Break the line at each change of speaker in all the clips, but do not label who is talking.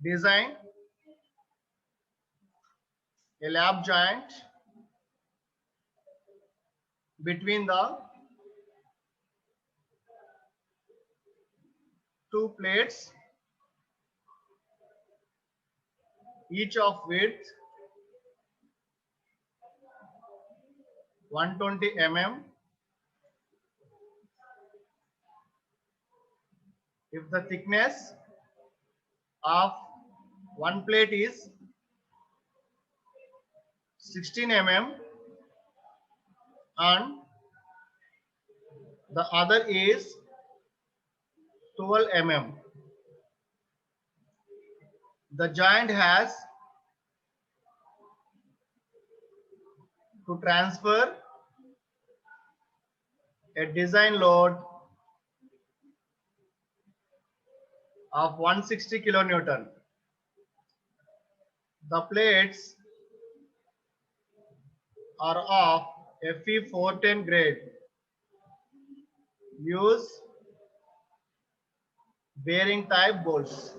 design a lap joint between the two plates, each of width 120 mm. If the thickness of one plate is 16 mm and the other is 12 mm, the joint has to transfer a design load of 160 kilonewton. The plates are of Fe 410 grade. Use bearing type bolts.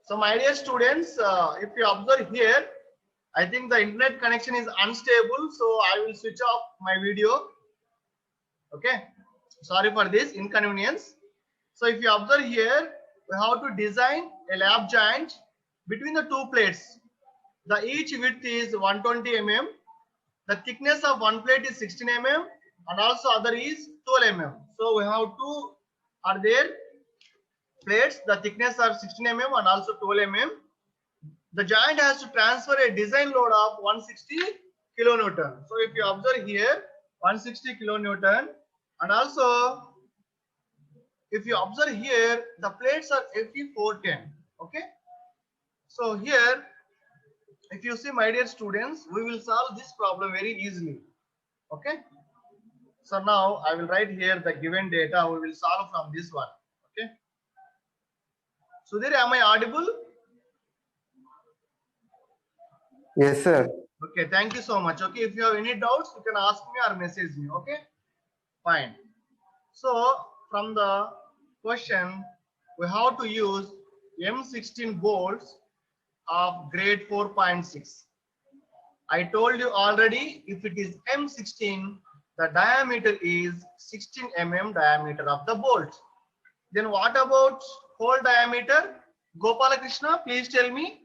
So my dear students, if you observe here, I think the internet connection is unstable, so I will switch off my video. Okay, sorry for this inconvenience. So if you observe here, we have to design a lap joint between the two plates. The each width is 120 mm. The thickness of one plate is 16 mm and also other is 12 mm. So we have two are there plates. The thickness are 16 mm and also 12 mm. The joint has to transfer a design load of 160 kilonewton. So if you observe here, 160 kilonewton, and also if you observe here, the plates are Fe410. Okay. So here, if you see, my dear students, we will solve this problem very easily. Okay. So now I will write here the given data. We will solve from this one. Okay. Sudhir, am I audible?
Yes, sir.
Okay, thank you so much. Okay, if you have any doubts, you can ask me or message me. Okay, fine. So from the question, we have to use M16 bolts of grade 4.6. I told you already, if it is M16, the diameter is 16 mm diameter of the bolt. Then what about hole diameter? Gopalakrishna, please tell me.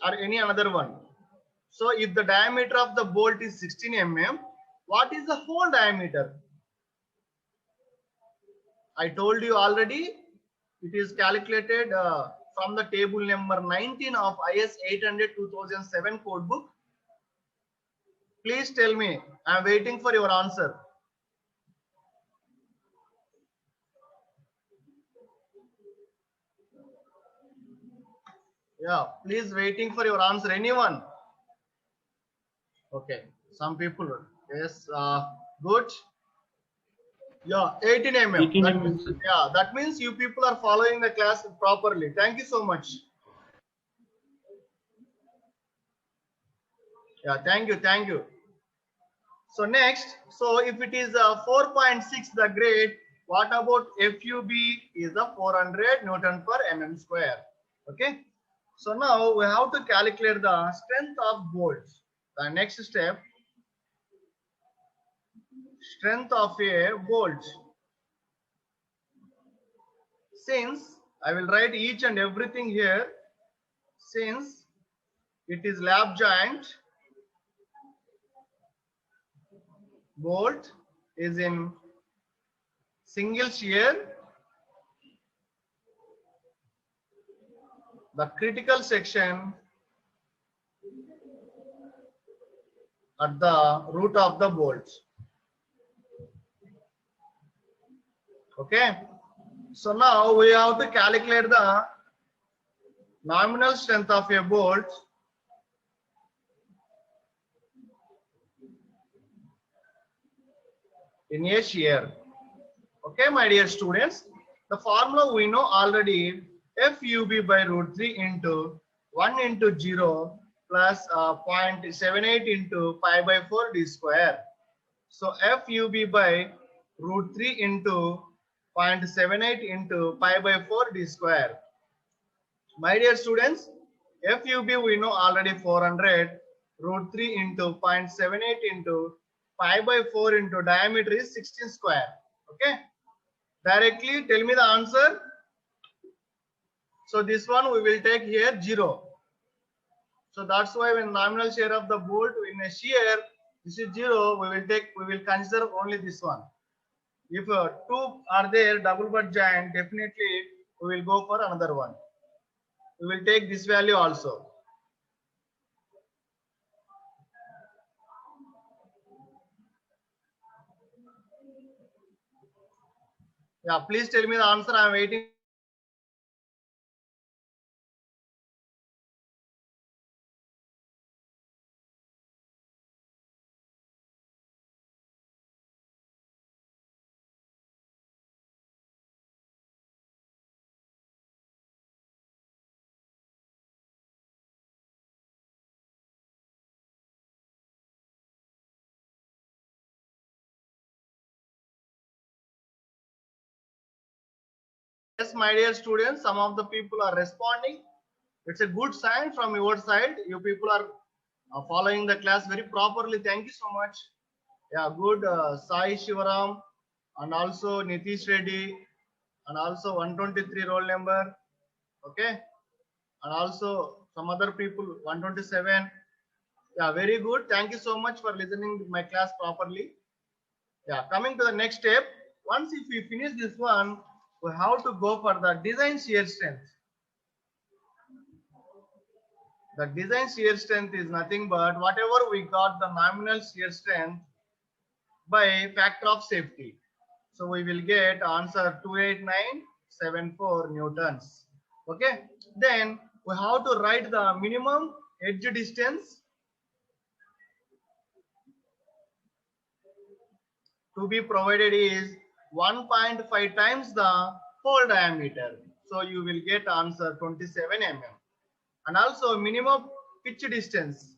Or any another one. So if the diameter of the bolt is 16 mm, what is the hole diameter? I told you already, it is calculated from the table number 19 of IS 800-2007 code book. Please tell me, I am waiting for your answer. Yeah, please waiting for your answer. Anyone? Okay, some people. Yes, good. Yeah, 18 mm.
18 mm, sir.
Yeah, that means you people are following the class properly. Thank you so much. Yeah, thank you, thank you. So next, so if it is 4.6 the grade, what about FUB is the 400 Newton per mm square. Okay. So now we have to calculate the strength of bolts. The next step, strength of a bolt. Since I will write each and everything here, since it is lap joint, bolt is in single shear, the critical section at the root of the bolt. Okay. So now we have to calculate the nominal strength of a bolt in a shear. Okay, my dear students, the formula we know already, FUB by root 3 into 1 into 0 plus 0.78 into pi by 4 d square. So FUB by root 3 into 0.78 into pi by 4 d square. My dear students, FUB we know already 400 root 3 into 0.78 into pi by 4 into diameter is 16 square. Okay. Directly tell me the answer. So this one we will take here 0. So that's why when nominal share of the bolt in a shear, this is 0, we will consider only this one. If two are there, double butt joint, definitely we will go for another one. We will take this value also. Yeah, please tell me the answer. I am waiting. Yes, my dear students, some of the people are responding. It's a good sign from your side. You people are following the class very properly. Thank you so much. Yeah, good. Sai Shivaram and also Nitish Reddy and also 123 roll number. Okay. And also some other people 127. Yeah, very good. Thank you so much for listening to my class properly. Yeah, coming to the next step. Once if we finish this one, we have to go for the design shear strength. The design shear strength is nothing but whatever we got the nominal shear strength by factor of safety. So we will get answer 28974 newtons. Okay. Then we have to write the minimum edge distance to be provided is 1.5 times the hole diameter. So you will get answer 27 mm. And also minimum pitch distance.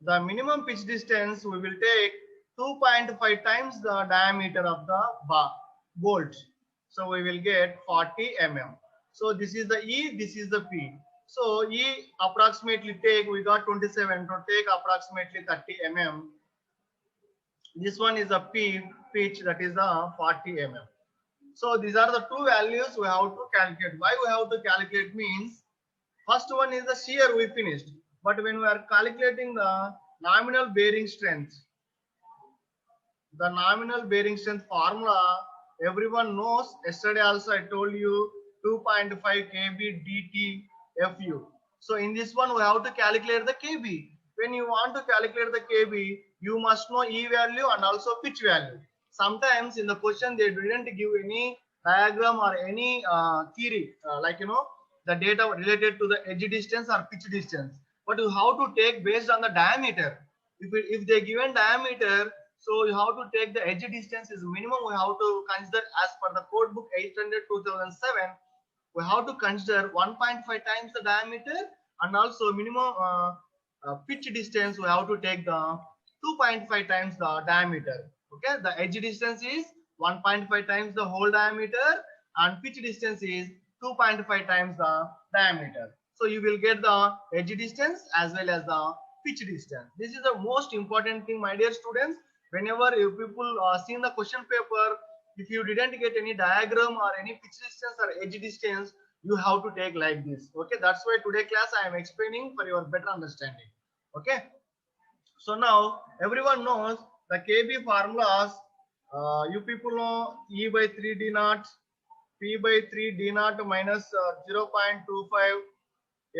The minimum pitch distance we will take 2.5 times the diameter of the bolt. So we will get 40 mm. So this is the E, this is the P. So E approximately take, we got 27 to take approximately 30 mm. This one is a P pitch, that is the 40 mm. So these are the two values we have to calculate. Why we have to calculate means, first one is the shear we finished. But when we are calculating the nominal bearing strength, the nominal bearing strength formula, everyone knows. Yesterday also I told you 2.5 kb dt fu. So in this one we have to calculate the kb. When you want to calculate the kb, you must know E value and also pitch value. Sometimes in the question they didn't give any diagram or any theory, like the data related to the edge distance or pitch distance. But you have to take based on the diameter. If they given diameter, so you have to take the edge distance is minimum. We have to consider as per the code book 800/2007. We have to consider 1.5 times the diameter and also minimum pitch distance. We have to take the 2.5 times the diameter. Okay, the edge distance is 1.5 times the whole diameter and pitch distance is 2.5 times the diameter. So you will get the edge distance as well as the pitch distance. This is the most important thing, my dear students. Whenever you people see in the question paper, if you didn't get any diagram or any pitch distance or edge distance, you have to take like this. Okay, that's why today class I am explaining for your better understanding. Okay, so now everyone knows the kb formulas. You people know E by 3 d naught, P by 3 d naught minus 0.25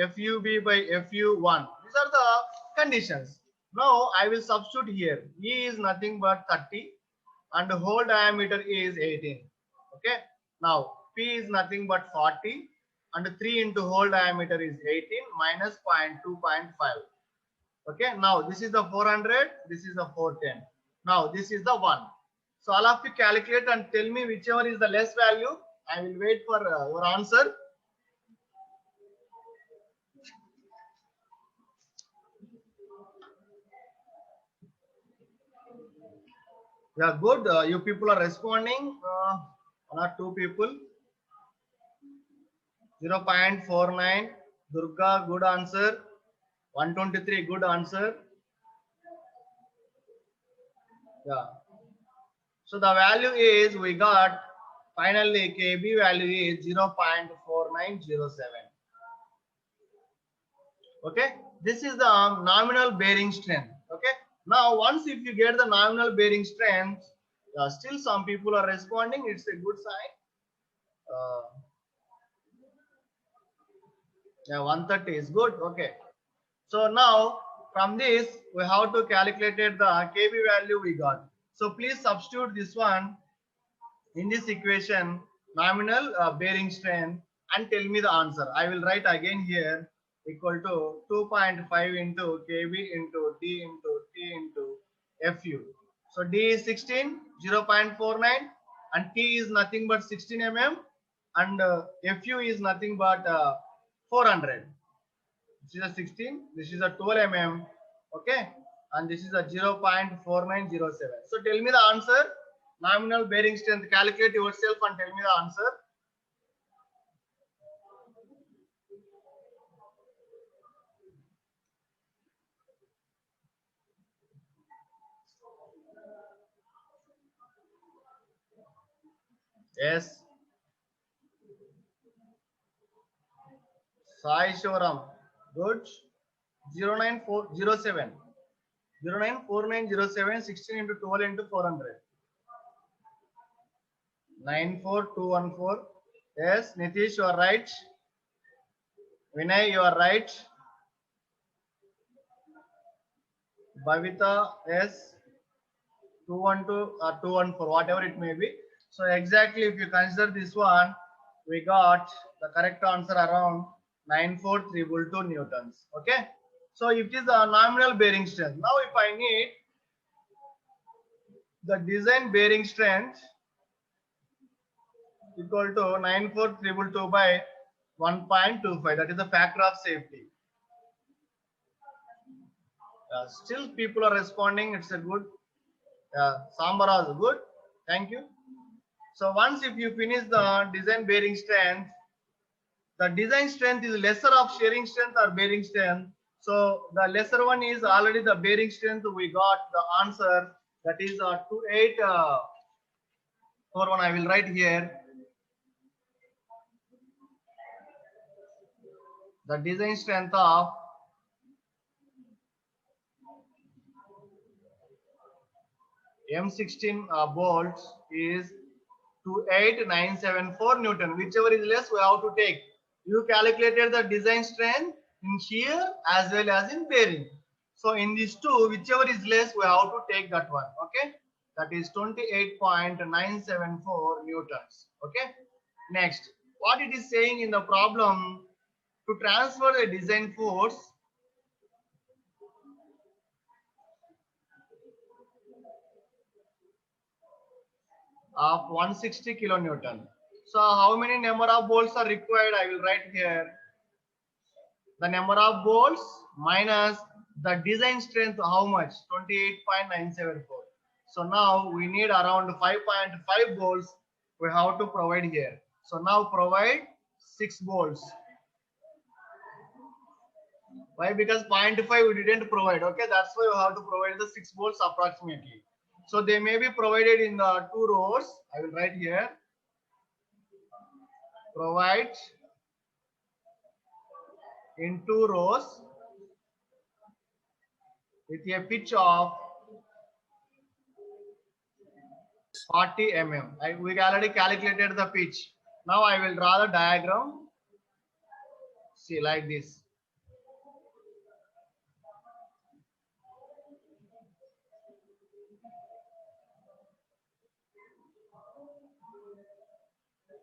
FUB by FU1. These are the conditions. Now I will substitute here. E is nothing but 30 and the whole diameter is 18. Okay. Now P is nothing but 40 and 3 into whole diameter is 18 minus 0.2.5. Okay. Now this is the 400. This is the 410. Now this is the 1. So all of you calculate and tell me whichever is the less value. I will wait for your answer. Yeah, good. You people are responding. One or two people. 0.49. Durga, good answer. 123, good answer. Yeah. So the value is, we got finally KB value is 0.4907. Okay. This is the nominal bearing strength. Okay. Now, once if you get the nominal bearing strength, still some people are responding. It's a good sign. Uh, yeah, 130 is good. Okay. So now from this we have to calculate the KB value we got. So please substitute this one in this equation, nominal bearing strength, and tell me the answer. I will write again here, equal to 2.5 into KB into D into T into FU. So D is 16, 0.49, and T is nothing but 16 mm, and FU is nothing but 400. This is a 16, this is a 12 mm, okay, and this is a 0.4907. So tell me the answer. Nominal bearing strength. Calculate yourself and tell me the answer. Yes. Sai Shivaram. Good. 09407. 094907, 16 into 12 into 400. 94214. Yes. Nitish, you are right. Vinay, you are right. Bhavita, yes. 212 or 214, whatever it may be. So exactly, if you consider this one, we got the correct answer around 94322 newtons. Okay. So it is a nominal bearing strength. Now if I need the design bearing strength, equal to 94322 by 1.25, that is the factor of safety. Still people are responding. It's a good. Sambara is good. Thank you. So once if you finish the design bearing strength, the design strength is lesser of shearing strength or bearing strength. So the lesser one is already the bearing strength. We got the answer, that is 2841. I will write here. The design strength of M16 bolts is 28974 Newton. Whichever is less, we have to take. You calculated the design strength in shear as well as in bearing. So in these two, whichever is less, we have to take that one. Okay, that is 28.974 newtons. Okay. Next, what it is saying in the problem, to transfer the design force of 160 kilonewton. So how many number of bolts are required? I will write here. The number of bolts minus the design strength, how much? 28.974. So now we need around 5.5 bolts we have to provide here. So now provide 6 bolts. Why? Because 0.5 we didn't provide. Okay, that's why you have to provide the 6 bolts approximately. So they may be provided in the 2 rows. I will write here. Provide in 2 rows with a pitch of 40 mm. We already calculated the pitch. Now I will draw the diagram. See, like this.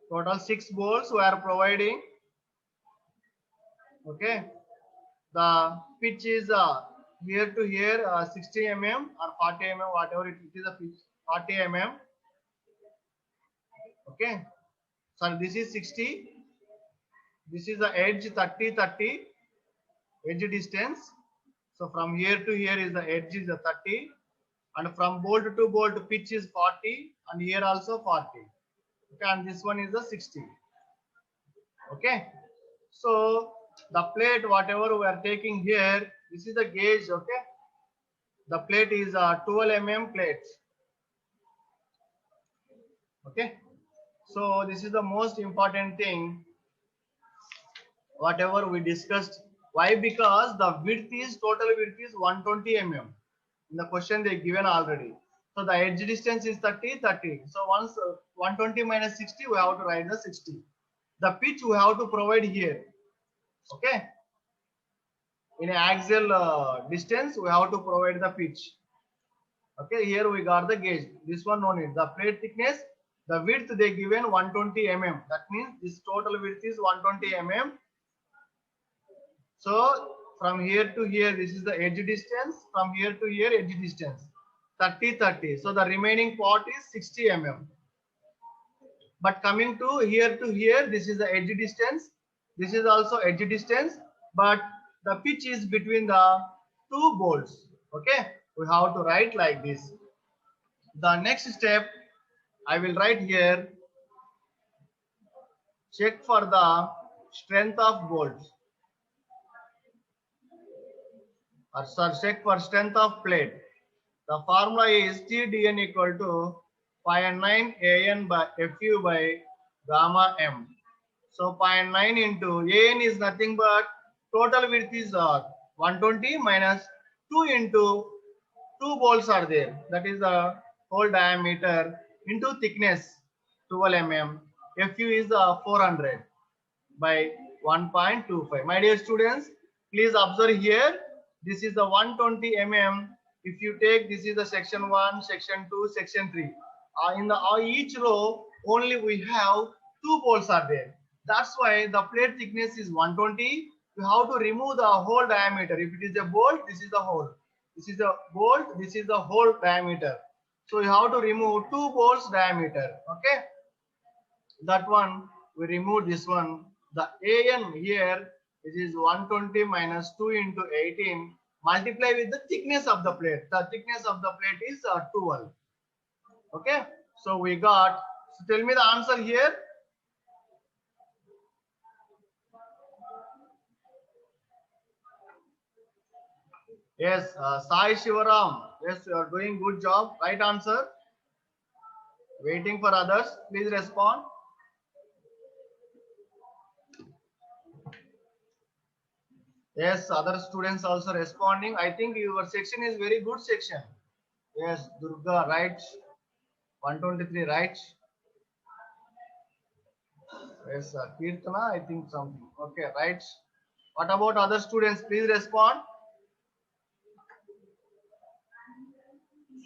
Total 6 bolts we are providing. Okay. The pitch is here to here 60 mm or 40 mm, whatever it is, a pitch 40 mm. Okay. So this is 60. This is the edge 30 edge distance. So from here to here is the edge is the 30, and from bolt to bolt pitch is 40, and here also 40. Okay, and this one is the 60. Okay, so the plate whatever we are taking here, this is the gauge. Okay, the plate is 12 mm plate. Okay, so this is the most important thing whatever we discussed. Why? Because the width is total width is 120 mm. In the question they given already. So the edge distance is 30, 30. So once 120 minus 60, we have to write the 60. The pitch we have to provide here. Okay. In axial distance, we have to provide the pitch. Okay. Here we got the gauge. This one no need. The plate thickness, the width they given 120 mm. That means this total width is 120 mm. So from here to here, this is the edge distance. From here to here, edge distance 30, 30. So the remaining part is 60 mm. But coming to here, this is the edge distance. This is also edge distance. But the pitch is between the two bolts. Okay, we have to write like this. The next step, I will write here. Check for the strength of bolts. Or check for strength of plate. The formula is TDN equal to 0.9 AN by FU by gamma M. So 0.9 into AN is nothing but total width is 120 minus 2 into 2 bolts are there. That is the whole diameter into thickness 12 mm. FU is 400 by 1.25. My dear students, please observe here. This is the 120 mm. If you take, this is the section 1, section 2, section 3. In the each row, only we have 2 bolts are there. That's why the plate thickness is 120. You have to remove the whole diameter. If it is a bolt, this is the hole. This is the bolt, this is the whole diameter. So you have to remove 2 bolts diameter. Okay. That one, we remove this one. The AN here, this is 120 minus 2 into 18. Multiply with the thickness of the plate. The thickness of the plate is 12. Okay. So we got, so tell me the answer here. Yes, Sai Shivaram. Yes, you are doing good job. Right answer. Waiting for others. Please respond. Yes, other students also responding. I think your section is very good section. Yes, Durga, right. 123, right. Yes, Kirtana, I think something. Okay, right. What about other students? Please respond.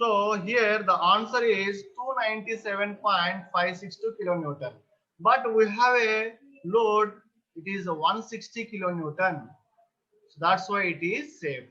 So here the answer is 297.562 kilonewton. But we have a load, it is 160 kilonewton. So that's why it is safe.